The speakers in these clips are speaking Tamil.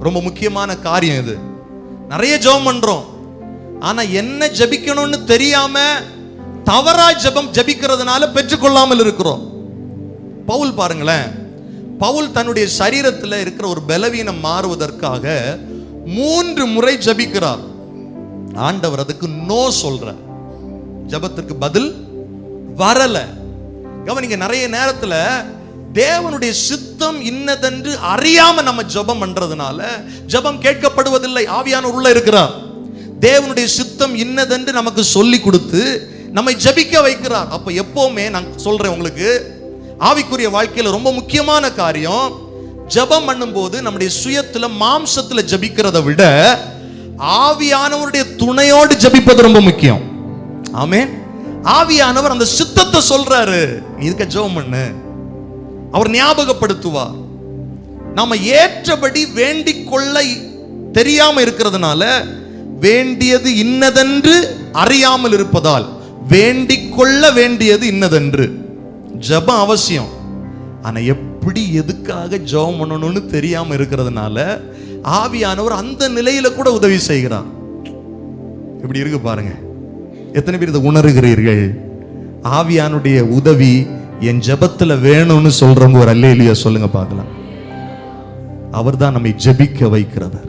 ரொம்ப முக்கியமான காரியம் இது. நிறைய ஜெபம் பண்றோம், ஆனா என்ன ஜெபிக்கணும்னு தெரியாம தவறா ஜெபிக்கிறதுனால பெற்றுக்கொள்ளாமல் இருக்கிறோம். பவுல் பாருங்களேன், பவுல் தன்னுடைய சரீரத்தில் இருக்கிற ஒரு பலவீனம் மாறுவதற்காக 3 முறை ஜெபிக்கிறார். ஆண்டவர் அதுக்கு நோ சொல்ற, ஜெபத்திற்கு பதில் வரல. கவனிங்க, நிறைய நேரத்தில் தேவனுடைய சித்தம் இன்னதென்று அறியாம நம்ம ஜெபம் பண்றதுனால ஜெபம் கேட்கப்படுவதில்லை. ஆவியானவர் உள்ள இருக்கிறார், தேவனுடைய சித்தம் இன்னதென்று நமக்கு சொல்லி கொடுத்து நம்மை ஜெபிக்க வைக்கிறார். அப்ப எப்பவுமே நான் சொல்றேன் உங்களுக்கு, ஆவிக்குரிய வாழ்க்கையில ரொம்ப முக்கியமான காரியம், ஜெபம் பண்ணும்போது நம்முடைய சுயத்துல மாம்சத்துல ஜெபிக்கிறதை விட ஆவியானவருடைய துணையோடு ஜெபிப்பது ரொம்ப முக்கியம். ஆமென். ஆவியானவர் அந்த சித்தத்தை சொல்றாரு, இதுக்கு ஜெபம் பண்ணு, அவர் ஞாபகப்படுத்துவார். நாம ஏற்றபடி வேண்டிக் கொள்ள தெரியாம இருக்கிறதுனால, வேண்டியது இன்னதென்று அறியாமல் இருப்பதால் வேண்டிக் கொள்ள வேண்டியது இன்னதென்று. ஜெபம் அவசியம், ஆனா எப்படி எதுக்காக ஜெபம் பண்ணணும்னு தெரியாம இருக்கிறதுனால ஆவியானவர் அந்த நிலையில கூட உதவி செய்கிறார். எப்படி இருக்கு பாருங்க. எத்தனை பேர் இதை உணர்கிறீர்கள்? ஆவியானுடைய உதவி என் ஜெபத்துல வேணும்னு சொல்றவங்க ஒரு அல்லேலூயா சொல்லுங்க பார்க்கலாம். அவர் தான் நம்மை ஜெபிக்க வைக்கிறவர்.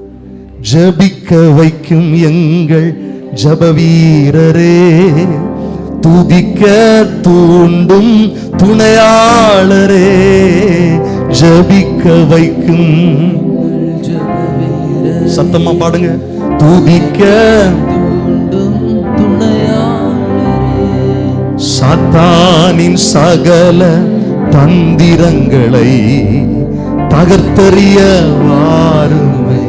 ஜெபிக்க வைக்கும் எங்கள் ஜெப வீரரே, துதிக்க தூண்டும் துணையாளரே, ஜெபிக்க வைக்கும், சத்தமா பாடுங்க, துதிக்க தூண்டும் துணையாளரே, சாத்தானின் சகல தந்திரங்களை தகர்த்தெறிய வாருமே.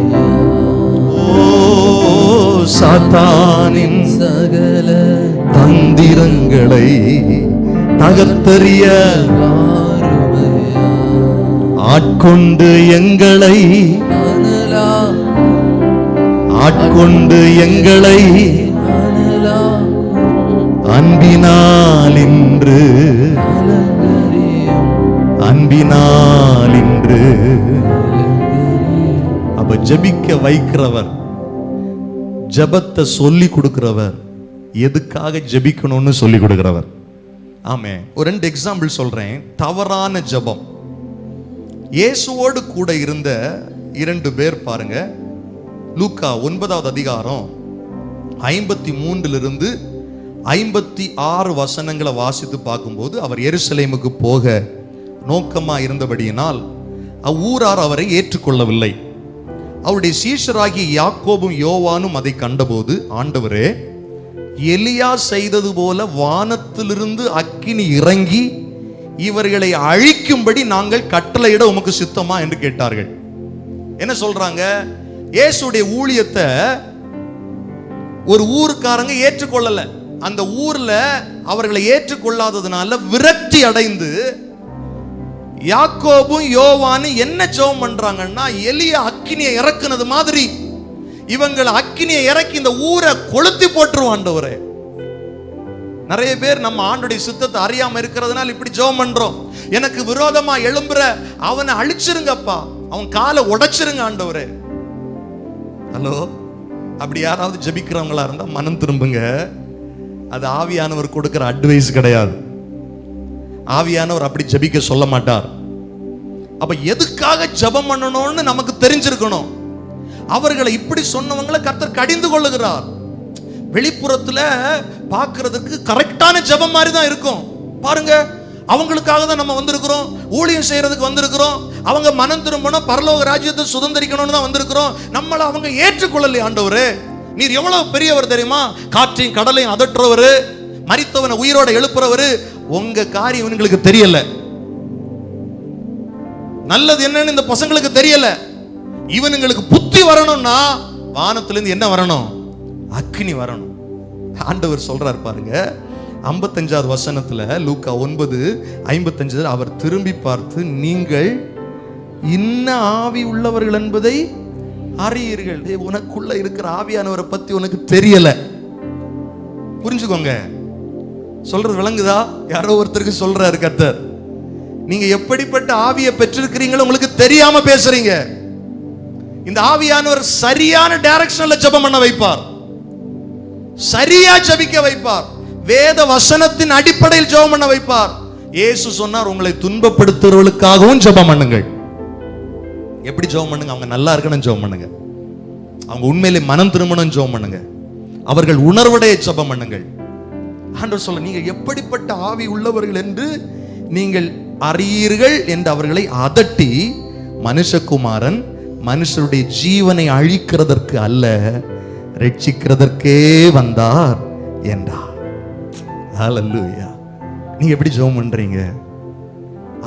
சாத்தானின் சகல தந்திரங்களை தகர்த்தெறிய ஆட்கொண்டு எங்களை, ஆட்கொண்டு எங்களை அன்பினால் இன்று, அன்பினால் இன்று. அப்ப ஜெபிக்க வைக்கிறவர், ஜெபத்தை சொல்லி கொடுக்கிறவர், எதுக்காக ஜெபிக்கணும்னு சொல்லி கொடுக்கிறவர். ஆமே. ஒரு 2 எக்ஸாம்பிள் சொல்றேன். தவறான ஜெபம். இயேசுவோடு கூட இருந்த 2 பேர் பாருங்க. லூக்கா 9வது அதிகாரம் 53 56 வசனங்களை வாசித்து பார்க்கும்போது, அவர் எருசலேமுக்கு போக நோக்கமா இருந்தபடியினால் அவ்வூரார் அவரை ஏற்றுக்கொள்ளவில்லை. அவருடைய சீஷராகிய யாக்கோபும் யோவானும் அதை கண்டபோது, ஆண்டவரே, எலியா செய்தது போல வானத்திலிருந்து அக்கினி இறங்கி இவர்களை அழிக்கும்படி நாங்கள் கட்டளையிட உமக்கு சித்தமா என்று கேட்டார்கள். என்ன சொல்றாங்க? இயேசுடைய ஊழியத்தை ஒரு ஊருக்காரங்க ஏற்றுக்கொள்ளல. அந்த ஊர்ல அவர்களை ஏற்றுக்கொள்ளாததுனால விரக்தி அடைந்து யாக்கோபும் யோவானும் என்ன ஜெபம் பண்றாங்கன்னா, எலியா அக்கினியை இறக்குனது மாதிரி இவங்க அக்கினியை இறக்கி இந்த ஊரை கொளுத்தி போட்டுருவான் ஆண்டவரே. நிறைய பேர் நம்ம ஆண்டுடைய சித்தத்தை அறியாம இருக்கிறதுனால இப்படி ஜெபம் பண்றோம். எனக்கு விரோதமா எழும்புற அவனை அழிச்சிருங்கப்பா, அவன் காலை உடைச்சிருங்க ஆண்டவரே. ஹலோ, அப்படி யாராவது ஜெபிக்கிறவங்களா இருந்தா மனம் திரும்புங்க. அது ஆவியானவர் கொடுக்கிற அட்வைஸ் கிடையாது. ஆவியானவர் அப்படி ஜெபிக்க சொல்ல மாட்டார். அப்ப எதுக்காக ஜெபம் பண்ணணும்னு நமக்கு தெரிஞ்சிருக்கணும். அவர்களை இப்படி சொன்னவங்களை கர்த்தர் கடிந்து கொள்ளுகிறார். வெளிப்புறத்துல பார்க்கிறதுக்கு கரெக்டான ஜெபம் மாதிரி தான் இருக்கும். பாருங்க, அவங்களுக்காக தான் நம்ம வந்திருக்கிறோம், ஊழியம் செய்யறதுக்கு வந்திருக்கிறோம், அவங்க மனம் திரும்பணும், பரலோக ராஜ்யத்தை சுதந்திரிக்கணும்னு தான் வந்திருக்கிறோம். நம்மளை அவங்க ஏற்றுக்கொள்ளலையே. ஆண்டவரே, நீர் எவ்வளவு பெரியவர் தெரியுமா, காற்றையும் கடலையும் அதற்றுறவர், மரித்தவனை உயிரோட எழுப்புறவர். உங்க காரியம் இவங்களுக்கு தெரியல. நல்லது என்னன்னு இந்த பசங்களுக்கு தெரியல. இவனுங்களுக்கு புத்தி வரணும்னா வானத்திலிருந்து என்ன வரணும்? அக்கினி வரணும். ஆண்டவர் சொல்றார் பாருங்க, 55வது வசனத்துல, லூக்கா 9:55, அவர் திரும்பி பார்த்து, நீங்கள் இன்ன ஆவி உள்ளவர்கள் என்பதை அறியீர்கள். உனக்குள்ள இருக்கிற ஆவியானவரை பத்தி உனக்கு தெரியல. புரிஞ்சுக்கோங்க, சொல்றது விளங்குதா? யாரோ ஒருத்தருக்கு சொல்றாரு கர்த்தர், நீங்க எப்படிப்பட்ட ஆவியை பெற்றிருக்கிறீங்களோ உங்களுக்கு தெரியாம பேசுறீங்க. இந்த ஆவியானவர் சரியான டைரக்ஷன்ல ஜெபம் பண்ண வைப்பார், சரியா ஜெபிக்க வைப்பார், வேத வசனத்தின் அடிப்படையில் ஜெபம் பண்ண வைப்பார். இயேசு சொன்னார், உங்களை துன்பப்படுத்துறவர்களுக்காகவும் ஜெபம் பண்ணுங்கள். எப்படி ஜெபம் பண்ணுங்க? அவங்க நல்லா இருக்கணும் ஜெபம் பண்ணுங்க, அவங்க உண்மையிலே மனம் திரும்பணும் ஜெபம் பண்ணுங்க, அவர்கள் உணர்வுடைய ஜெபம் பண்ணுங்கள். ஆண்டவர் சொல்ல, நீங்க எப்படிப்பட்ட ஆவி உள்ளவர்கள் என்று நீங்கள் அறியீர்கள் என்று அவர்களை அதட்டி, மனுஷகுமாரன் மனுஷருடைய ஜீவனை அழிக்கிறதற்கு அல்ல, ரட்சிக்கிறதற்கே வந்தார் என்றார். ஹல்லேலூயா. நீங்க எப்படி ஜெபம் பண்றீங்க?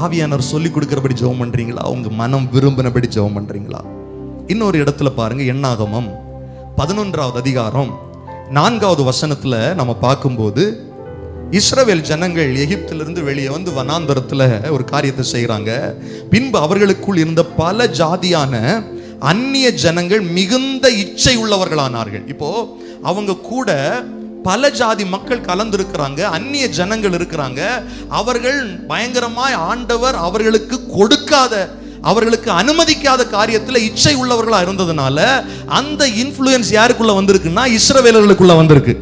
ஆவியானவர் சொல்லி கொடுக்கிறபடி ஜெபம் பண்றீங்களா? உங்க மனம் விரும்பினபடி ஜெபம் பண்றீங்களா? இன்னொரு இடத்துல பாருங்க, என்னாகமம் 11வது அதிகாரம் 4வது வசனத்துல நம்ம பார்க்கும்போது, இஸ்ரவேல் ஜனங்கள் எகிப்திலிருந்து வெளியே வந்து வனாந்தரத்துல ஒரு காரியத்தை செய்யறாங்க. பின்பு அவர்களுக்குள் இருந்த பல ஜாதியான அந்நிய ஜனங்கள் மிகுந்த இச்சை உள்ளவர்களானார்கள். இப்போ அவங்க கூட பல ஜாதி மக்கள் கலந்திருக்கிறாங்க, அந்நிய ஜனங்கள் இருக்கிறாங்க. அவர்கள் பயங்கரமாய் ஆண்டவர் அவர்களுக்கு கொடுக்காத, அவர்களுக்கு அனுமதிக்காத காரியத்தில் இச்சை உள்ளவர்களா இருந்ததுனால அந்த இன்ஃப்ளூயன்ஸ் யாருக்குள்ள வந்திருக்குன்னா இஸ்ரவேலர்களுக்குள்ள வந்திருக்கு.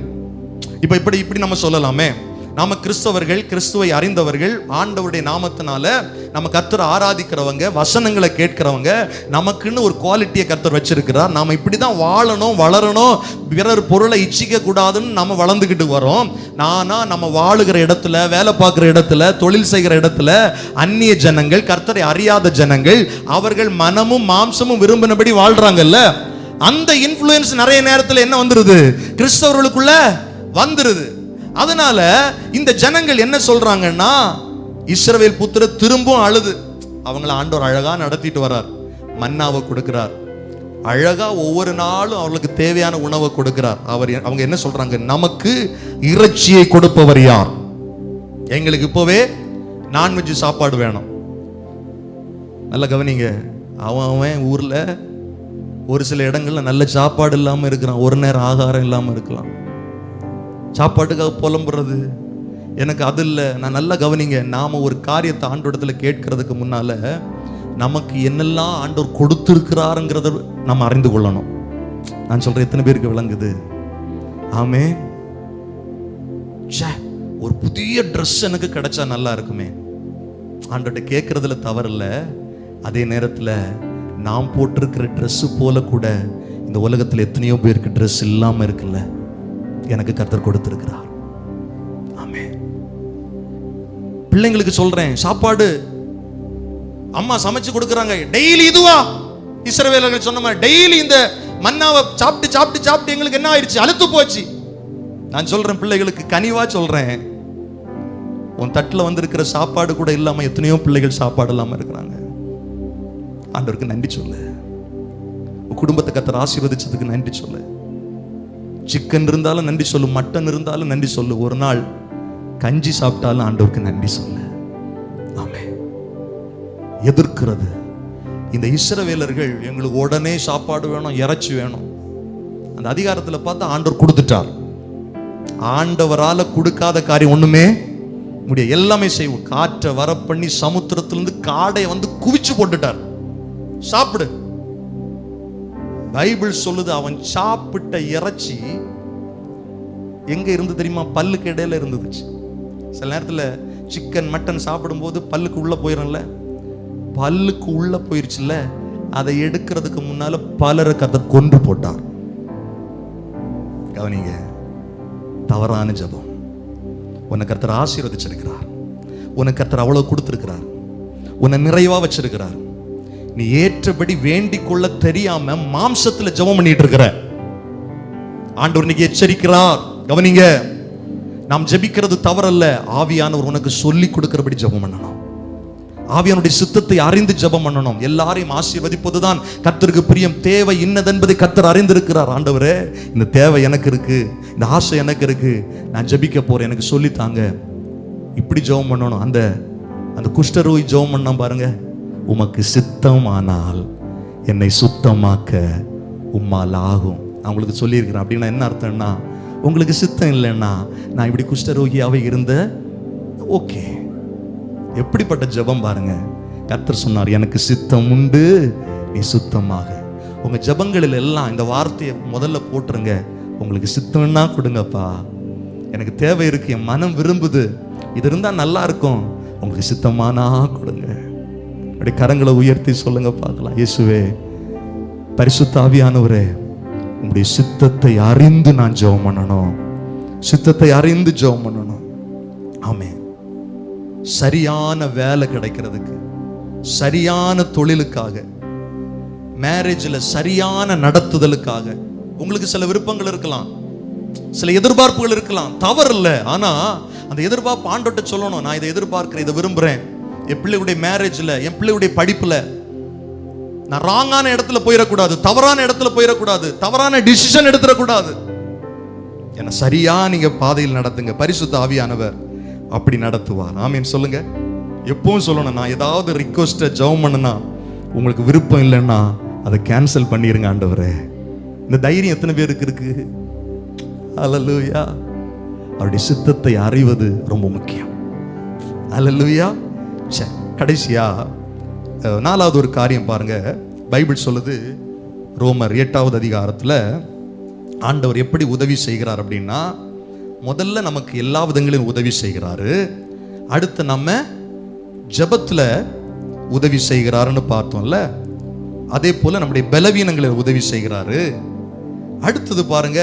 இப்படி நம்ம சொல்லலாமே, நாம கிறிஸ்தவர்கள், கிறிஸ்துவை அறிந்தவர்கள், ஆண்டவருடைய நாமத்தினால நம்ம கர்த்தரை ஆராதிக்கிறவங்க, வசனங்களை கேட்கிறவங்க, நமக்குன்னு ஒரு குவாலிட்டியை கர்த்தர் வச்சிருக்கிறார். நாம இப்படிதான் வாழணும், வளரணும், பிறர் பொருளை இச்சிக்க கூடாதுன்னு நம்ம வளர்ந்துக்கிட்டு வரோம். நம்ம வாழுகிற இடத்துல, வேலை பார்க்குற இடத்துல, தொழில் செய்கிற இடத்துல அந்நிய ஜனங்கள், கர்த்தரை அறியாத ஜனங்கள், அவர்கள் மனமும் மாம்சமும் விரும்பினபடி வாழ்றாங்கல்ல, அந்த இன்ஃப்ளூயன்ஸ் நிறைய நேரத்தில் என்ன வந்துருது? கிறிஸ்தவர்களுக்குள்ள வந்துருது. அதனால இந்த ஜனங்கள் என்ன சொல்றாங்கன்னா, இஸ்ரவேல் புத்திர திரும்பவும் அழுது, அவங்கள ஆண்டவர் அழகா நடத்திட்டு வர்றார், மன்னாவை கொடுக்கிறார், அழகா ஒவ்வொரு நாளும் அவர்களுக்கு தேவையான உணவை கொடுக்கிறார். அவங்க என்ன சொல்றாங்க? நமக்கு இறைச்சியை கொடுப்பவர் யார்? எங்களுக்கு இப்பவே நான்வெஜ் சாப்பாடு வேணும். நல்ல கவனிங்க, அவன் ஊர்ல ஒரு சில இடங்கள்ல நல்ல சாப்பாடு இல்லாம இருக்கிறான், ஒரு நேரம் ஆகாரம் இல்லாம இருக்கலாம், சாப்பாட்டுக்காக புலம்புறது. எனக்கு அது இல்லை. நான் நல்லா கவனிங்க, நாம ஒரு காரியத்தை ஆண்டவரிடத்துல கேட்கறதுக்கு முன்னால நமக்கு என்னெல்லாம் ஆண்டவர் கொடுத்திருக்கிறாருங்கிறத நம்ம அறிந்து கொள்ளணும். நான் சொல்றேன், எத்தனை பேருக்கு விளங்குது? ஆமென். ஒரு புதிய ட்ரெஸ் எனக்கு கிடைச்சா நல்லா இருக்குமே, ஆண்டவர்கிட்ட கேட்கறதுல தவறில்ல. அதே நேரத்தில் நாம் போட்டிருக்கிற ட்ரெஸ் போல கூட இந்த உலகத்தில் எத்தனையோ பேருக்கு ட்ரெஸ் இல்லாம இருக்குல்ல, எனக்கு கர்த்தர் கொடுத்திருக்கிறார். ஆமென். பிள்ளைங்களுக்கு சொல்றேன், சாப்பாடு அம்மா சமைச்சு கொடுக்கறாங்க, டெய்லி இதுவா? இஸ்ரவேலர்கள் சொன்ன மாதிரி டெய்லி இந்த மன்னாவை சாப்பிட்டு சாப்பிட்டு சாப்பிட்டு எங்களுக்கு என்ன ஆயிடுச்சு? அழுத்து போச்சு. நான் சொல்றேன் பிள்ளைகளுக்கு, கனிவா சொல்றேன், உன் தட்டுல வந்திருக்கிற சாப்பாடு கூட இல்லாம எத்தனையோ பிள்ளைகள் சாப்பாடு இல்லாம இருக்கிறாங்க. ஆண்டவருக்கு நன்றி சொல்லு. உன் குடும்பத்தை கர்த்தர் ஆசீர்வதிச்சதுக்கு நன்றி சொல்லு. சிக்கன் இருந்தாலும் நன்றி சொல்லு, மட்டன் இருந்தாலும் நன்றி சொல்லு, ஒரு நாள் கஞ்சி சாப்பிட்டாலும் ஆண்டவருக்கு நன்றி சொல்லு. ஆமென். எதிர்க்கிறது இந்த இஸ்ரவேலர்கள், எங்களுக்கு உடனே சாப்பாடு வேணும், இறைச்சி வேணும். அந்த அதிகாரத்தில் பார்த்தா ஆண்டவர் கொடுத்துட்டார். ஆண்டவரால கொடுக்காத காரியம் ஒண்ணுமே முடியாது, எல்லாமே செய்வோம். காற்றை வர பண்ணி சமுத்திரத்திலிருந்து காடையை வந்து குவிச்சு போட்டுட்டார், சாப்பிடு. பைபிள் சொல்லுது, அவன் சாப்பிட்ட இறைச்சி எங்க இருந்து தெரியுமா? பல்லுக்கு இடையில இருந்துச்சு. சில நேரத்தில் சிக்கன் மட்டன் சாப்பிடும் போது பல்லுக்கு உள்ள போயிடும்ல, பல்லுக்கு உள்ள போயிருச்சுல்ல, அதை எடுக்கிறதுக்கு முன்னால பலரை கர்த்தர் கொன்று போட்டார். கவனிங்க, தவறான ஜெபம். உன்னை கர்த்தர் ஆசீர்வதிச்சிருக்கிறார், உனக்கு கர்த்தர் அவ்வளவு கொடுத்திருக்கிறார், உன்னை நிறைவா வச்சிருக்கிறார். நீ ஏற்றபடி வேண்டிக் கொள்ள தெரியாம மாம்சத்துல ஜெபம் பண்ணிட்டு இருக்கிற. ஆண்டவர் இன்னைக்கு எச்சரிக்கிறார், கவனிங்க, நாம் ஜெபிக்கிறது தவறல்ல, ஆவியானவர் உனக்கு சொல்லி கொடுக்கிறபடி ஜெபம் பண்ணணும். ஆவியானுடைய சித்தத்தை அறிந்து ஜெபம் பண்ணணும். எல்லாரையும் ஆசீர்வதிப்பதுதான் கர்த்தருக்கு பிரியம். தேவை இன்னதென்பதை கர்த்தர் அறிந்திருக்கிறார். ஆண்டவரே, இந்த தேவை எனக்கு இருக்கு, இந்த ஆசை எனக்கு இருக்கு, நான் ஜெபிக்க போறேன், எனக்கு சொல்லித்தாங்க. இப்படி ஜெபம் பண்ணணும். அந்த குஷ்டரோகி ஜெபம் பண்ண பாருங்க, உமக்கு சித்தமானால் என்னை சுத்தமாக்க உம்மால் ஆகும். அவங்களுக்கு சொல்லியிருக்கிறேன். அப்படின்னா என்ன அர்த்தம்னா, உங்களுக்கு சித்தம் இல்லைன்னா நான் இப்படி குஷ்டரோகியாவே இருந்த ஓகே. எப்படிப்பட்ட ஜெபம் பாருங்க. கர்த்தர் சொன்னார், எனக்கு சித்தம் உண்டு, நீ சுத்தமாக. உங்க ஜெபங்களில் எல்லாம் இந்த வார்த்தையை முதல்ல போட்டுருங்க. உங்களுக்கு சித்தம்னா கொடுங்கப்பா, எனக்கு தேவை இருக்கு, என் மனம் விரும்புது, இது இருந்தா நல்லா இருக்கும், உங்களுக்கு சித்தமானா கொடுங்க. அப்படி கரங்களை உயர்த்தி சொல்லுங்க பார்க்கலாம். இயேசுவே, பரிசுத்த ஆவியானவரே, உங்களுடைய சித்தத்தை அறிந்து நான் ஜெபம் பண்ணணும், சித்தத்தை அறிந்து ஜெபம் பண்ணணும். ஆமென். சரியான வேலை கிடைக்கிறதுக்கு, சரியான தொழிலுக்காக, மேரேஜில் சரியான நடத்துதலுக்காக உங்களுக்கு சில விருப்பங்கள் இருக்கலாம், சில எதிர்பார்ப்புகள் இருக்கலாம், தவறு இல்லை. ஆனா அந்த எதிர்பார்ப்பு ஆண்டவர்ட்ட சொல்லணும். நான் இதை எதிர்பார்க்கிறேன், இதை விரும்புறேன், என் பிள்ளையுடைய மேரேஜ்ல, என் பிள்ளையுடைய படிப்புல நான் ராங்கான இடத்துல போயிடக்கூடாது, தவறான இடத்துல போயிடக்கூடாது, தவறான டிசிஷன் எடுத்துடக்கூடாது. என்ன சரியா நீங்க பாதையில் நடத்துங்க. பரிசுத்த ஆவியானவர் அப்படி நடத்துவார். ஆமீன் சொல்லுங்க. எப்பவும் சொல்லணும், நான் ஏதாவது ரிக்வெஸ்ட ஜெபம் பண்ணுனா உங்களுக்கு விருப்பம் இல்லைன்னா அதை கேன்சல் பண்ணிருங்க ஆண்டவரே. இந்த தைரியம் எத்தனை பேருக்கு இருக்கு? அல்லேலூயா. அவருடைய சித்தத்தை அறிவது ரொம்ப முக்கியம். அல்லேலூயா. சரி, கடைசியா 4வது ஒரு காரியம் பாருங்க. பைபிள் சொல்லுது, ரோமர் 8வது அதிகாரத்துல ஆண்டவர் எப்படி உதவி செய்கிறார் அப்படின்னா, முதல்ல நமக்கு எல்லா விதங்களிலும் உதவி செய்கிறாரு, அடுத்து நம்ம ஜெபத்துல உதவி செய்கிறாருன்னு பார்த்தோம்ல, அதே போல நம்முடைய பலவீனங்களில் உதவி செய்கிறாரு. அடுத்தது பாருங்க,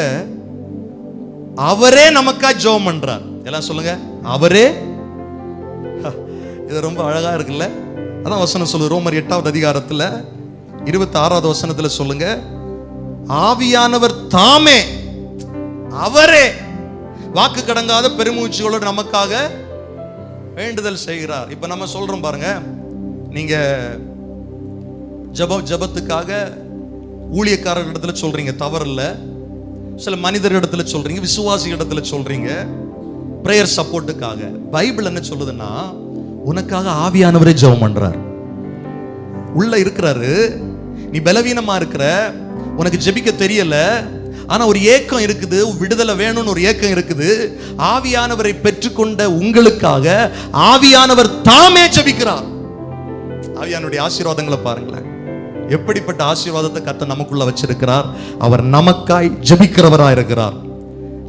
அவரே நமக்கா ஜெபம் பண்றார். எல்லாம் சொல்லுங்க, அவரே. இது ரொம்ப அழகா இருக்குல்ல? அதான் வசனம் சொல்லுது, ரோமர் 8வது அதிகாரத்துல 26வது வசனத்துல சொல்லுங்க, ஆவியானவர் தாமே, அவரே வாக்கு கடங்காத பெருமூச்சுகளோடு நமக்காக வேண்டுதல் செய்கிறார். இப்ப நம்ம சொல்றோம் பாருங்க, நீங்க ஜபத்துக்காக ஊழியக்காரர் இடத்துல சொல்றீங்க, தவறு இல்லை. சில மனிதர் இடத்துல சொல்றீங்க, விசுவாசி இடத்துல சொல்றீங்க, பிரேயர் சப்போர்ட்டுக்காக. பைபிள் என்ன சொல்லுதுன்னா, உனக்காக ஆவியானவரே ஜெபம் பண்றார், உள்ள இருக்கிறாரு. நீ பலவீனமா இருக்கிற, உனக்கு ஜெபிக்க தெரியல, ஆனா ஒரு ஏக்கம் இருக்குது, விடுதலை வேணும்னு ஒரு ஏக்கம் இருக்குது. ஆவியானவரை பெற்றுக்கொண்ட உங்களுக்காக ஆவியானவர் தாமே ஜெபிக்கிறார். ஆவியானுடைய ஆசீர்வாதங்களை பாருங்களேன், எப்படிப்பட்ட ஆசீர்வாதத்தை கர்த்தர் நமக்குள்ள வச்சிருக்கிறார். அவர் நமக்காய் ஜெபிக்கிறவராய் இருக்கிறார்.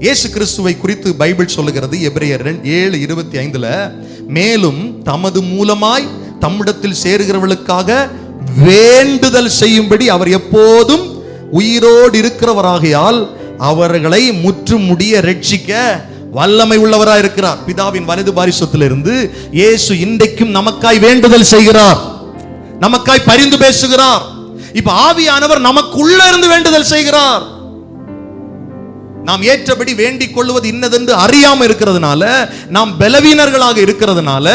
இயேசு கிறிஸ்துவை குறித்து பைபிள் சொல்லுகிறது, எபிரேயர் 7:25, மேலும் தமது மூலமாய் தம்மிடத்தில் சேருகிறவர்களுக்காக வேண்டுதல் செய்யும்படி அவர் எப்போதும் உயிரோடு இருக்கிறவராகையால் அவர்களை முற்றும் முடிய ரட்சிக்க வல்லமை உள்ளவராய் இருக்கிறார். பிதாவின் வலது பாரிசத்திலிருந்து இயேசு இன்றைக்கும் நமக்காய் வேண்டுதல் செய்கிறார், நமக்காய் பரிந்து பேசுகிறார். இப்ப ஆவியானவர் நமக்குள்ள இருந்து வேண்டுதல் செய்கிறார். நாம் ஏற்றபடி வேண்டிக் கொள்வது இன்னதென்று அறியாம இருக்கிறதுனால, நாம் பலவீனர்களாக இருக்கிறதுனால,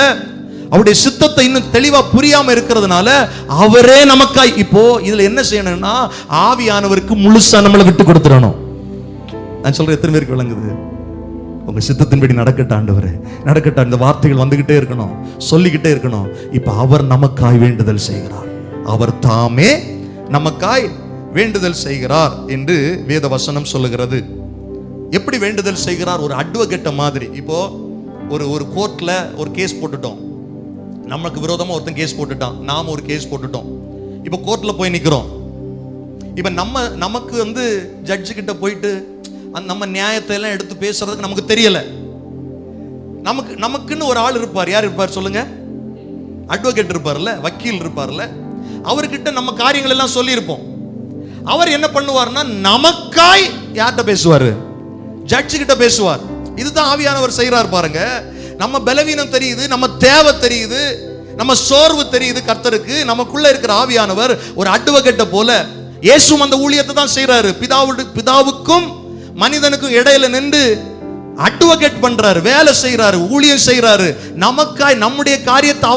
அவருடைய சித்தத்தை இன்னும் தெளிவா புரியாம இருக்கிறதுனால அவரே நமக்காய். இப்போ இதுல என்ன செய்யணும்னா, ஆவியானவருக்கு முழுசா நம்மளை விட்டு கொடுத்துடணும். நான் சொல்றேன், எத்தனை பேருக்கு விளங்குது? உங்க சித்தத்தின்படி நடக்கட்டும் ஆண்டவரே, நடக்கட்டும். இந்த வார்த்தைகள் வந்துகிட்டே இருக்கணும், சொல்லிக்கிட்டே இருக்கணும். இப்ப அவர் நமக்காய் வேண்டுதல் செய்கிறார், அவர் தாமே நமக்காய் வேண்டுதல் செய்கிறார் என்று வேத வசனம் சொல்லுகிறது. எப்படி வேண்டுதல் செய்கிறார்? ஒரு அட்வொகேட் மாதிரி. இப்போ ஒரு கோர்ட்ல ஒரு கேஸ் போட்டுட்டோம், நமக்கு விரோதமா ஒருத்தன் கேஸ் போட்டுட்டான், நாம ஒரு கேஸ் போட்டுட்டோம். இப்போ கோர்ட்ல போய் நிக்கிறோம். இப்ப நமக்கு ஜட்ஜு கிட்ட போயிட்டு நம்ம நியாயத்தை எல்லாம் எடுத்து பேசுறதுக்கு நமக்கு தெரியல. நமக்குன்னு ஒரு ஆள் இருப்பார். யார் இருப்பார் சொல்லுங்க? அட்வொகேட் இருப்பார்ல, வக்கீல் இருப்பார்ல. அவர்கிட்ட நம்ம காரியங்கள் எல்லாம் சொல்லி இருப்போம். அவர் என்ன பண்ணுவார்னா, நமக்காய் யார்கிட்ட பேசுவாரு? ஜட்ஜு கிட்ட பேசுவார். இதுதான் ஆவியானவர் செய்யறார் பாருங்க. நம்ம பலவீனம் தெரியுது, நம்ம தேவை தெரியுது, நம்ம சோர்வு தெரியுது கர்த்தருக்கு. நமக்குள்ள இருக்கிற ஆவியானவர் ஒரு அட்வொகேட்ட போல, இயேசுவும் அந்த ஊழியத்தை தான் செய்யறாரு. பிதாவுக்கும் மனிதனுக்கும் இடையில நின்று அட்வொகேட் பண்றாரு, வேலை செய்யறாரு, ஊழியம் செய்யறாரு. நமக்காய் நம்முடைய காரியத்தை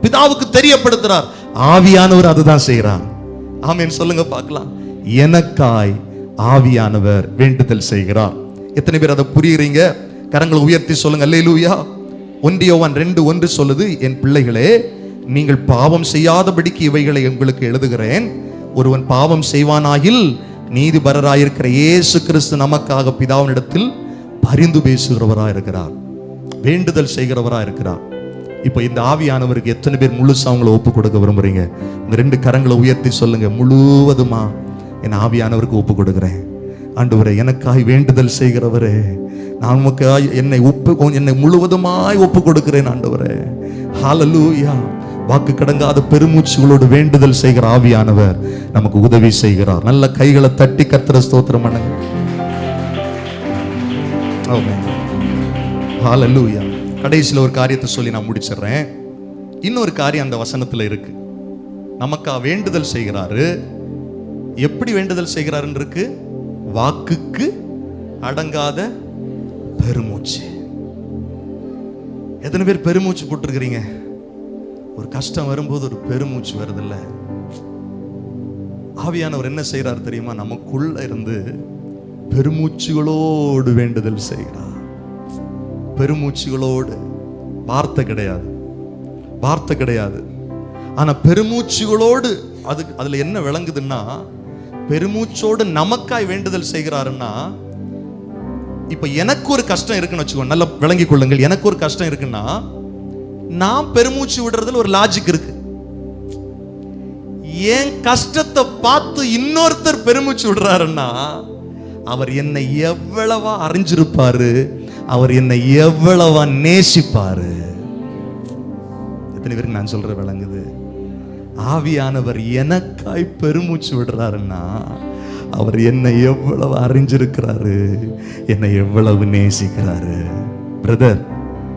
பிதாவுக்கு தெரியப்படுத்துறார். ஆவியானவர் அதுதான் செய்யறார். ஆமென் சொல்லுங்க பார்க்கலாம். எனக்காய் ஆவியானவர் வேண்டுதல் செய்கிறார். எத்தனை பேர் அதை புரியுறீங்க? கரங்களை உயர்த்தி சொல்லுங்க அல்லேலூயா. 1 யோவான் 2:1 சொல்லுது, என் பிள்ளைகளே, நீங்கள் பாவம் செய்யாதபடிக்கு இவைகளை உங்களுக்கு எழுதுகிறேன். ஒருவன் பாவம் செய்வானாயில் நீதிபரராயிருக்கிற இயேசு கிறிஸ்து நமக்காக பிதாவினிடத்தில் பரிந்து பேசுகிறவராக இருக்கிறார், வேண்டுதல் செய்கிறவராக இருக்கிறார். இப்போ இந்த ஆவியானவருக்கு எத்தனை பேர் முழுசா அவங்களை ஒப்பு கொடுக்க விரும்புறீங்க? உங்க 2 கரங்களை உயர்த்தி சொல்லுங்க, முழுவதுமா என் ஆவியானவருக்கு ஒப்பு கொடுக்கிறேன். ஆண்டவரே, எனக்காய் வேண்டுதல் செய்கிறவரே, நான் உமக்காய் என்னை முழுவதுமாய் ஒப்பு கொடுக்கிறேன் ஆண்டவரே. ஹல்லேலூயா. வாக்கு கடங்காத பெருமூச்சுகளோடு வேண்டுதல் செய்கிற ஆவியானவர் நமக்கு உதவி செய்கிறார். நல்ல கைகளை தட்டி கர்த்தரை ஸ்தோத்திரம் பண்ணுங்க. ஆமென். ஹல்லேலூயா. கடைசியில் ஒரு காரியத்தை சொல்லி நான் முடிச்சிடுறேன். இன்னொரு காரியம் அந்த வசனத்தில் இருக்கு. நமக்கா வேண்டுதல் செய்கிறாரு. எப்படி வேண்டுதல் செய்கிறாருன்னு இருக்கு? வாக்குக்கு அடங்காத பெருமூச்சு. எத்தனை பேர் பெருமூச்சு போட்டிருக்கிறீங்க? ஒரு கஷ்டம் வரும்போது ஒரு பெருமூச்சு வருதில்ல? ஆவியானவர் என்ன செய்யறாரு தெரியுமா? நமக்குள்ள இருந்து பெருமூச்சுகளோடு வேண்டுதல் செய்கிறார். பெருமூச்சுகளோடு. வார்த்தை கிடையாது, வார்த்தை கிடையாது. ஆனா பெருமூச்சுகளோடு. அதுல என்ன விளங்குதுன்னா, பெருமூச்சோடு நமக்காய் வேண்டுதல் செய்கிறாருன்னா, இப்ப எனக்கு ஒரு கஷ்டம் இருக்குன்னு வச்சுக்கோங்க, நல்லா விளங்கிக் கொள்ளுங்கள். எனக்கு ஒரு கஷ்டம் இருக்குன்னா, நான் பெருமூச்சு விடுறதுல ஒரு லாஜிக் இருக்கு. என் கஷ்டத்தை பார்த்து இன்னொருத்தர் பெருமூச்சு விடுறாருன்னா, அவர் என்னை எவ்வளவா அறிஞ்சிருப்பாரு, அவர் என்னை எவ்வளவா நேசிப்பாரு. எத்தனை பேருக்கு நான் சொல்ற விளங்குது? ஆவியானவர் எனக்காய் பெருமூச்சு விடுறாருன்னா, அவர் என்னை எவ்வளவு அறிஞ்சிருக்கிறாரு, என்னை எவ்வளவு நேசிக்கிறாரு. பிரதர்,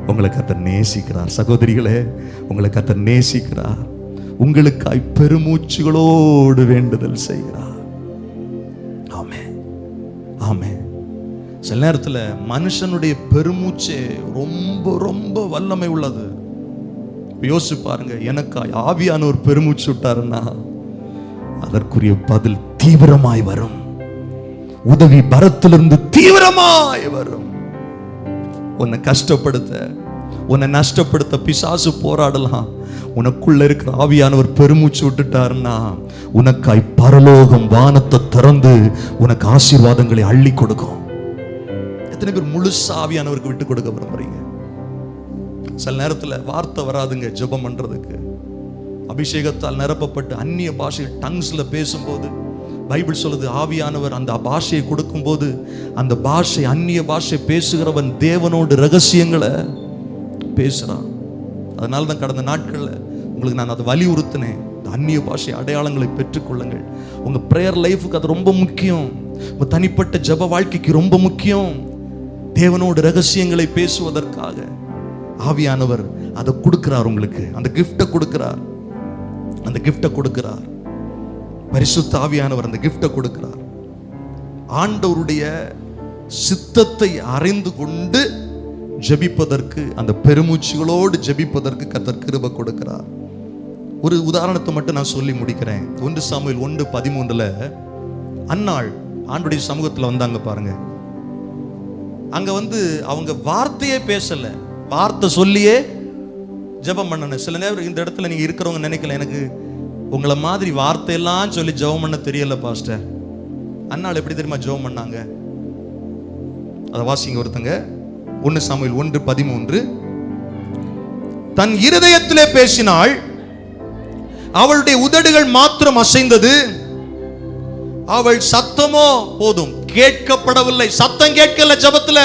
உங்களை கர்த்தர் நேசிக்கிறார். சகோதரிகளே, உங்களை கர்த்தர் நேசிக்கிறார். உங்களுக்காய் பெருமூச்சுகளோடு வேண்டுதல் செய்கிறார். ஆமென், ஆமென். சில நேரத்தில் மனுஷனுடைய பெருமூச்சே ரொம்ப ரொம்ப வல்லமை உள்ளது. யோசிச்சு பாருங்க, எனக்காய் ஆவியானவர் பெருமூச்சு விட்டாருன்னா அதற்குரிய பதில் தீவிரமாய் வரும். உதவி பரத்திலிருந்து தீவிரமாய் வரும். உன்னை கஷ்டப்படுத்த, உன்னை நஷ்டப்படுத்த பிசாசு போராடலாம். உனக்குள்ள இருக்கிற ஆவியானவர் பெருமூச்சு விட்டுட்டாருன்னா, உனக்காய் பரலோகம் வானத்தை திறந்து உனக்கு ஆசீர்வாதங்களை அள்ளி கொடுக்கும். எத்தனை பேர் முழுசா ஆவியானவருக்கு விட்டு கொடுக்க விரும்புறீங்க? சில நேரத்தில் வார்த்தை வராதுங்க ஜெபம் பண்றதுக்கு. அபிஷேகத்தால் நிரப்பப்பட்டு அந்நிய பாஷை டங்ஸ்ல பேசும்போது பைபிள் சொல்லுது, ஆவியானவர் அந்த பாஷையை கொடுக்கும் போது அந்த பாஷை, அந்நிய பாஷை பேசுகிறவன் தேவனோடு ரகசியங்களை பேசுறான். அதனால தான் கடந்த நாட்கள்ல உங்களுக்கு நான் அதை வலியுறுத்தினேன். அந்நிய பாஷை அடையாளங்களை பெற்றுக்கொள்ளுங்கள். உங்க பிரேயர் லைஃபுக்கு அது ரொம்ப முக்கியம். உங்க தனிப்பட்ட ஜெப வாழ்க்கைக்கு ரொம்ப முக்கியம். தேவனோடு ரகசியங்களை பேசுவதற்காக ஆவியானவர் அதை கொடுக்கிறார். உங்களுக்கு அந்த கிஃப்டை கொடுக்கிறார். அந்த கிஃப்டை கொடுக்கிறார். பரிசுத்த ஆவியானவர் அந்த கிஃப்டை கொடுக்கிறார். ஆண்டவருடைய சித்தத்தை அறிந்து கொண்டு ஜெபிப்பதற்கு, அந்த பெருமூச்சுகளோடு ஜெபிப்பதற்கு கர்த்தர் கிருபை கொடுக்கிறார். ஒரு உதாரணத்தை மட்டும் நான் சொல்லி முடிக்கிறேன். 1 சாமுவேல் 1:13 அன்னாள் ஆண்டவருடைய சமூகத்தில் வந்தாங்க பாருங்க. அங்க அவங்க வார்த்தையே பேசல, வார்த்தை சொல்லியே ஜெபம் பண்ணணும். சில நேரம் இந்த இடத்துல நீங்க இருக்கிறவங்க நினைக்கல, எனக்கு உங்களை மாதிரி வார்த்தையெல்லாம் சொல்லி ஜெபம் பண்ண தெரியல பாஸ்டர். அன்னாள் எப்படி தெரியுமா ஜெபம் பண்ணாங்க? அதை வாசிங்க ஒருத்தங்க. 1 சாமுவேல் 1:13 தன் இருதயத்திலே பேசினாள், அவளுடைய உதடுகள் மாத்திரம் அசைந்தது, அவள் சத்தமோ போதும் கேட்கப்படவில்லை. சத்தம் கேட்கல. ஜெபத்துல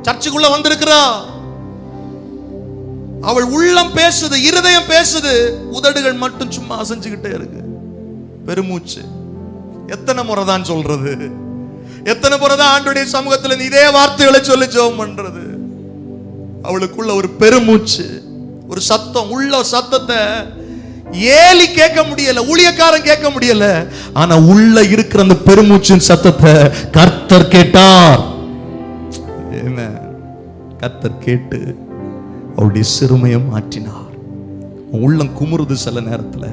சர்ச்சுக்குள்ள வந்திருக்கிறா, அவள் உள்ளம் பேசுது, இருதயம் பேசுது, உதடுகள் மட்டும் சும்மா அசைஞ்சுக்கிட்டே இருக்கு. பெருமூச்சு. எத்தனை முறை தான் சொல்றது? எத்தனை முறை தான் ஆண்டவருடைய சமூகத்தில் இதே வார்த்தைகளை சொல்லி ஜெபம் பண்றது? அவளுக்குள்ள ஒரு பெருமூச்சு, ஒரு சத்தம், உள்ள சத்தத்தை ஏலி கேட்க முடியல, ஊழியக்காரன் கேட்க முடியல. ஆனா உள்ள இருக்கிற அந்த பெருமூச்சின் சத்தத்தை கர்த்தர் கேட்டார். என்ன? கர்த்தர் கேட்டு அவருடைய சிறுமையை மாற்றினார். உள்ளம் குமுறுது. சில நேரத்தில்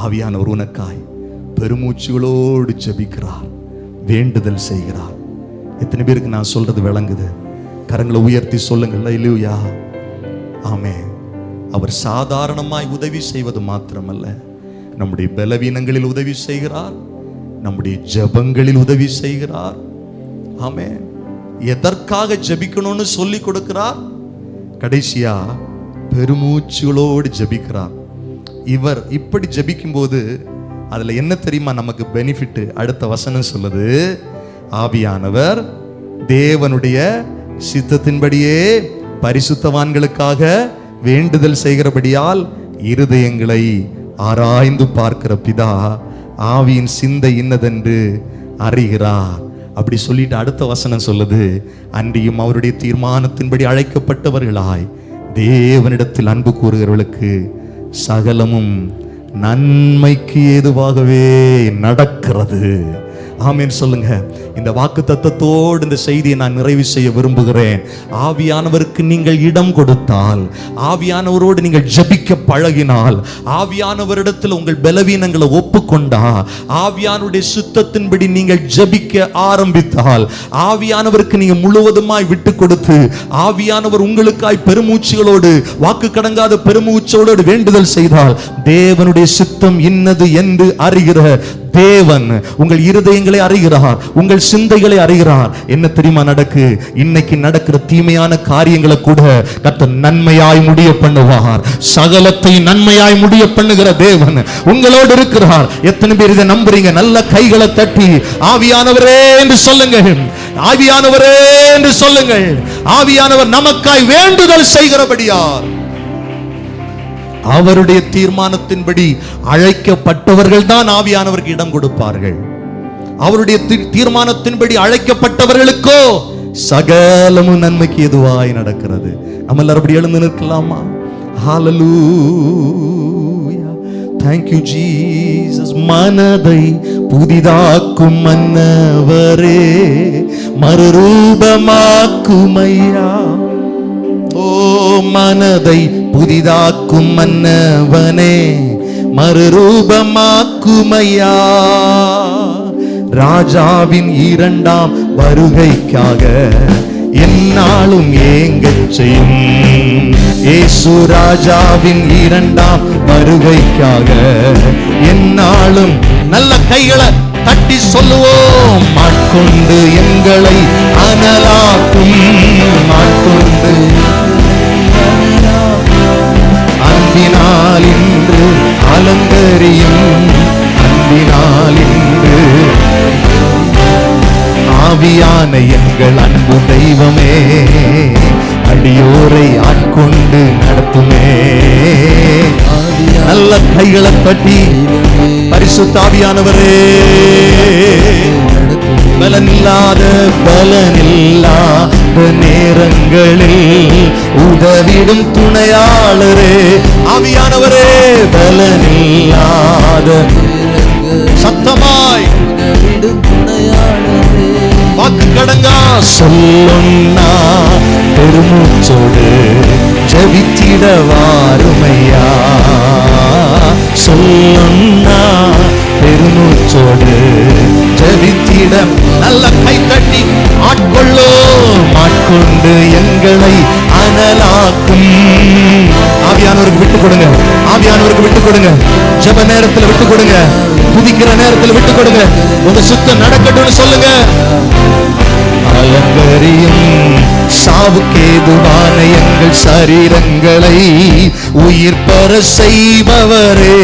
ஆவியானவர் உனக்காய் பெருமூச்சுகளோடு ஜெபிக்கிறார், வேண்டுதல் செய்கிறார். எத்தனை பேருக்கு நான் சொல்றது விளங்குது? கரங்களை உயர்த்தி சொல்லுங்கள். அல்லேலூயா, ஆமென். அவர் சாதாரணமாய் உதவி செய்வது மாத்திரமல்ல, நம்முடைய பலவீனங்களில் உதவி செய்கிறார், நம்முடைய ஜெபங்களில் உதவி செய்கிறார். ஆமென். எதற்காக ஜெபிக்கணும்னு சொல்லி கொடுக்கிறார். கடைசியா பெருமூச்சுகளோடு ஜெபிக்கிறார். இவர் இப்படி ஜெபிக்கும் போது அதுல என்ன தெரியுமா நமக்கு பெனிஃபிட்? அடுத்த வசனம் சொல்லுது, ஆவியானவர் தேவனுடைய சித்தத்தின்படியே பரிசுத்தவான்களுக்காக வேண்டுதல் செய்கிறபடியால் இருதயங்களை ஆராய்ந்து பார்க்கிற பிதா ஆவியின் சிந்தை இன்னதென்று அறிகிறார். அப்படி சொல்லிட்டு அடுத்த வசனம் சொல்லுது, அன்றியும் அவருடைய தீர்மானத்தின்படி அழைக்கப்பட்டவர்களாய் தேவனிடத்தில் அன்பு கூறுகிறவர்களுக்கு சகலமும் நன்மைக்கு ஏதுவாகவே நடக்கிறது. ஆமென் சொல்லுங்க. இந்த வாக்கு தத்தத்தோடு இந்த செய்தியை நான் நிறைவு செய்ய விரும்புகிறேன். ஆவியானவருக்கு நீங்கள் இடம் கொடுத்தால், ஆவியானவரோடு நீங்கள் ஜெபிக்க பழகினால், ஆவியானவரிடத்தில் உங்கள் பலவீனங்களை ஒப்புக்கொண்டா, ஆவியானுடைய சுத்தத்தின்படி நீங்கள் ஜெபிக்க ஆரம்பித்தால், ஆவியானவருக்கு நீங்க முழுவதுமாய் விட்டு கொடுத்து, ஆவியானவர் உங்களுக்காய் பெருமூச்சுகளோடு, வாக்கு கடங்காத பெருமூச்சோடு வேண்டுதல் செய்தால், தேவனுடைய சித்தம் இன்னது என்று அறிகிற தேவன் உங்கள் இருதயங்களை அறிகிறார், உங்கள் சிந்தைகளை அறிகிறார். என்ன தெரியுமா நடக்கு? இன்னைக்கு நடக்கிற தீமையான காரியங்களை கூட கர்த்தர் நன்மையாய் முடிய பண்ணுவார். சகலத்தை நன்மையாய் முடிய பண்ணுகிற தேவன் உங்களோடு இருக்கிறார். எத்தனை பேர் இதை நம்புறீங்க? நல்ல கைகளை தட்டி ஆவியானவரே என்று சொல்லுங்கள், ஆவியானவரே என்று சொல்லுங்கள். ஆவியானவர் நமக்காய் வேண்டுதல் செய்கிறபடியார் அவருடைய தீர்மானத்தின்படி அழைக்கப்பட்டவர்கள் தான் ஆவியானவருக்கு இடம் கொடுப்பார்கள். அவருடைய தீர்மானத்தின்படி அழைக்கப்பட்டவர்களுக்கோ சகலமும் நன்மைக்கு எதுவாய் நடக்கிறது. நம்ம எல்லாரும் அப்படி எழுந்து நிற்கலாமா? ஹalleluya, thank you Jesus. மனதை புதிதாக்கும் மன்னவரே, மறுரூபமாக்கும் ஐயா. ஓ மனதை புதிதாக்கும் மன்னவனே, மறுரூபமாக்கும் ஐயா. ராஜாவின் இரண்டாம் வருகைக்காக என்னாலும் ஏங்கச் செய்யும் இயேசு. ராஜாவின் இரண்டாம் வருகைக்காக என்னாலும் நல்ல கைகளை தட்டி சொல்லுவோம். ஆட்கொண்டு எங்களை அனலாக்கும், ஆட்கொண்டு அன்பினால் இன்று அலங்கரியும், அன்பினால் இன்று ஆவியான எங்கள் அன்பு தெய்வமே, அடியோரை ஆட்கொண்டு நடத்துமே. நல்ல கைகளை தட்டி பரிசுத்த ஆவியானவரே, பலனில்லாத நேரங்களில் உதவிடும் துணையாளரே, ஆவியானவரே பலனில்லாத சத்தமாய் உதவிடும் துணையாளரே, வாக்கு கடங்கா சொல்லுன்னா பெருமூச்சோடு ஜெபித்திட வாருமையா. சொல்லுன்னா பெருமூச்சோடு ஜெபித்திட நல்ல கை தட்டி ஆட்கொள்ளும், ஆட்கொண்டு எங்களை அனலாக்கும். ஆவியானவருக்கு விட்டு கொடுங்க, ஆவியானவருக்கு விட்டு கொடுங்க. ஜெப நேரத்தில் விட்டு கொடுங்க, துதிக்கிற நேரத்தில் விட்டு கொடுங்க. உங்க சுத்தம் நடக்கட்டும்னு சொல்லுங்க. அலங்கரியும் சாவுக்கேதுவான எங்கள் சரீரங்களை உயிர் பெற செய்பவரே,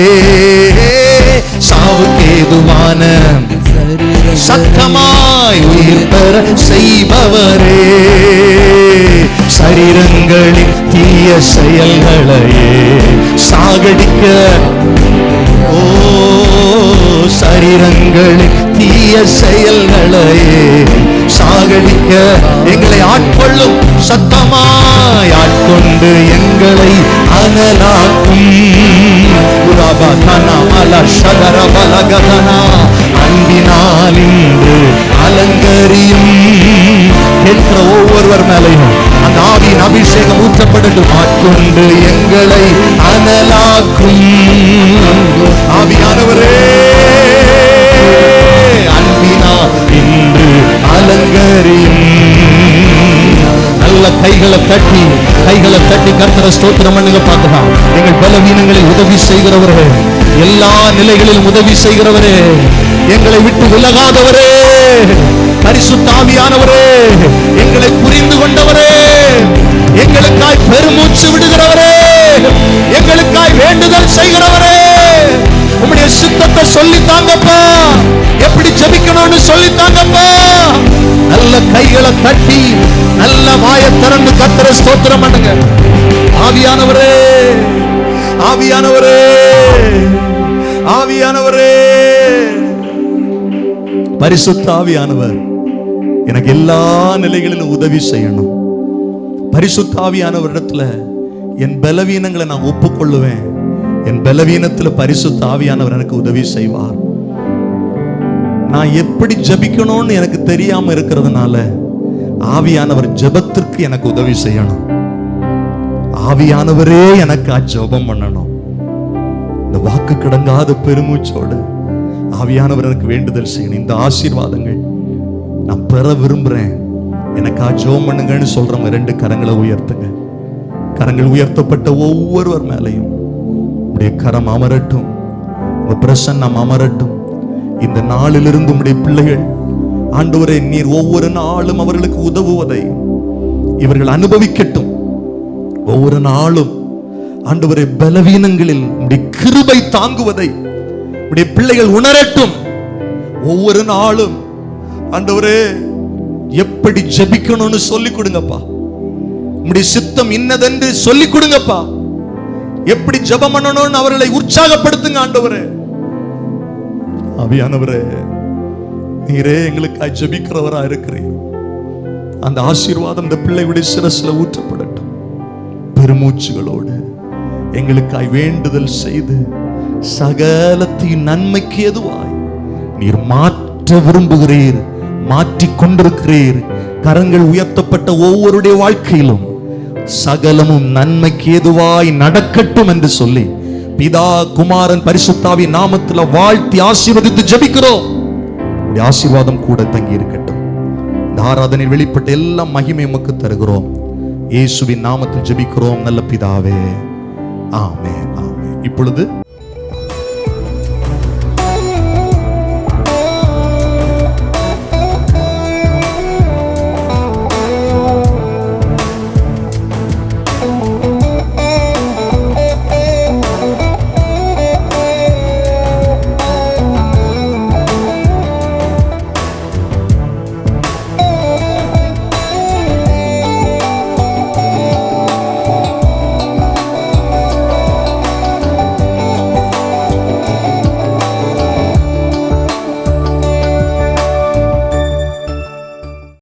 சாவுக்கேதுவான சத்தமாய் உயிர் பெற செய்பவரே, சரீரங்களின் தீய செயல்களையே சாகடிக்க, ஓ சரீரங்களின் தீய செயல்களையே சாகடிக்க எங்களை ஆட்கொள்ளும், சத்தமாய் ஆட்கொண்டு எங்களை அனலாக்கும். அன்பினால் இன்று அலங்கரியும். கேட்கிற ஒவ்வொருவர் மேலையும் அந்த ஆவியின் அபிஷேகம் ஊற்றப்படட்டும். ஆட்கொண்டு எங்களை அனலாக்கும். ஆவியானவரே அன்பினால் இன்று அலங்கரியும். நல்ல கைகளை தட்டி கர்த்தரை ஸ்தோத்திரம் பண்ணுங்க. பார்க்கலாம், எங்கள் பலவீனங்களில் உதவி செய்கிறவரே, எல்லா நிலைகளிலும் உதவி செய்கிறவரே, எங்களை விட்டு விலகாதவரே, பரிசுத்த ஆவியானவரே, எங்களை புரிந்து கொண்டவரே, எங்களுக்காய் பெருமூச்சு விடுகிறவரே, எங்களுக்காய் வேண்டுதல் செய்கிறவரே, உம்முடைய உங்களுடைய சித்தத்தை சொல்லித்தாங்கப்பா, எப்படி ஜெபிக்கணும்னு சொல்லித்தாங்கப்பா. நல்ல கைகளை தட்டி நல்ல வாயை திறந்து கர்த்தரை ஸ்தோத்திரம் பண்ணுங்க. ஆவியானவரே, ஆவியானவரே, ஆவியானவரே, பரிசுத்த ஆவியானவர் எனக்கு எல்லா நிலைகளிலும் உதவி செய்யணும். பரிசுத்த ஆவியானவரிடத்துல என் பலவீனங்களை நான் ஒப்புக்கொள்ளுவேன். என் பலவீனத்துல பரிசுத்த ஆவியானவர் எனக்கு உதவி செய்வார். நான் எப்படி ஜெபிக்கணும்னு எனக்கு தெரியாம இருக்கிறதுனால ஆவியானவர் ஜெபத்திற்கு எனக்கு உதவி செய்யணும். ஆவியானவரே எனக்கு ஜெபம் பண்ணணும். இந்த வாக்கு கடங்காத பெருமூச்சோடு ஆவியானவர் எனக்கு வேண்டுதல் செய்யணும். இந்த ஆசீர்வாதங்கள் நான் பெற விரும்புறேன், எனக்கா ஜெபம் பண்ணுங்கன்னு சொல்றவங்க 2 கரங்களை உயர்த்துங்க. கரங்கள் உயர்த்தப்பட்ட ஒவ்வொருவர் மேலையும் உடைய கரம் அமரட்டும், உங்க பிரசன்னம் அமரட்டும். இந்த நாளிலிருந்து உடைய பிள்ளைகள் ஆண்டவரே, நீர் ஒவ்வொரு நாளும் அவர்களுக்கு உதவுவதை இவர்கள் அனுபவிக்கட்டும். ஒவ்வொரு நாளும் ஆண்டவரே, பலவீனங்களில் உடைய கிருபை தாங்குவதை உடைய பிள்ளைகள் உணரட்டும். ஒவ்வொரு நாளும் ஆண்டவரே, எப்படி ஜெபிக்கணும்னு சொல்லிக் கொடுங்கப்பா. உம்முடைய சித்தம் இன்னதென்று சொல்லிக் கொடுங்கப்பா. எப்படி ஜெபம் பண்ணணும்னு அவர்களை உற்சாகப்படுத்துங்க ஆண்டவரே. ஆவியானவரே, நீரே எங்களுக்காக ஜெபிக்கிறவரா இருக்கிறீர். அந்த ஆசீர்வாதம் இந்த பிள்ளையுடைய சிரஸ்ல ஊற்றப்படட்டும். பெருமூச்சுகளோடு எங்களுக்காய் வேண்டுதல் செய்து சகலத்தின் நன்மைக்கு எதுவாய் நீர் மாற்ற விரும்புகிறீர், மாற்றிக் கொண்டிருக்கிறீர். கரங்கள் உயர்த்தப்பட்ட ஒவ்வொருடைய வாழ்க்கையிலும் சகலமும் நன்மைக்கு ஏதுவாய் நடக்கட்டும் என்று சொல்லி பிதா, குமாரன், பரிசுத்தாவி நாமத்தில் வாழ்த்தி ஆசீர்வதித்து ஜெபிக்கிறோம். ஆசீர்வாதம் கூட தங்கி இருக்கட்டும். இந்த ஆராதனை வெளிப்பட்ட எல்லா மகிமை உமக்கு தருகிறோம். இயேசுவின் நாமத்தில் ஜெபிக்கிறோம் நல்ல பிதாவே, ஆமென், ஆமென். இப்பொழுது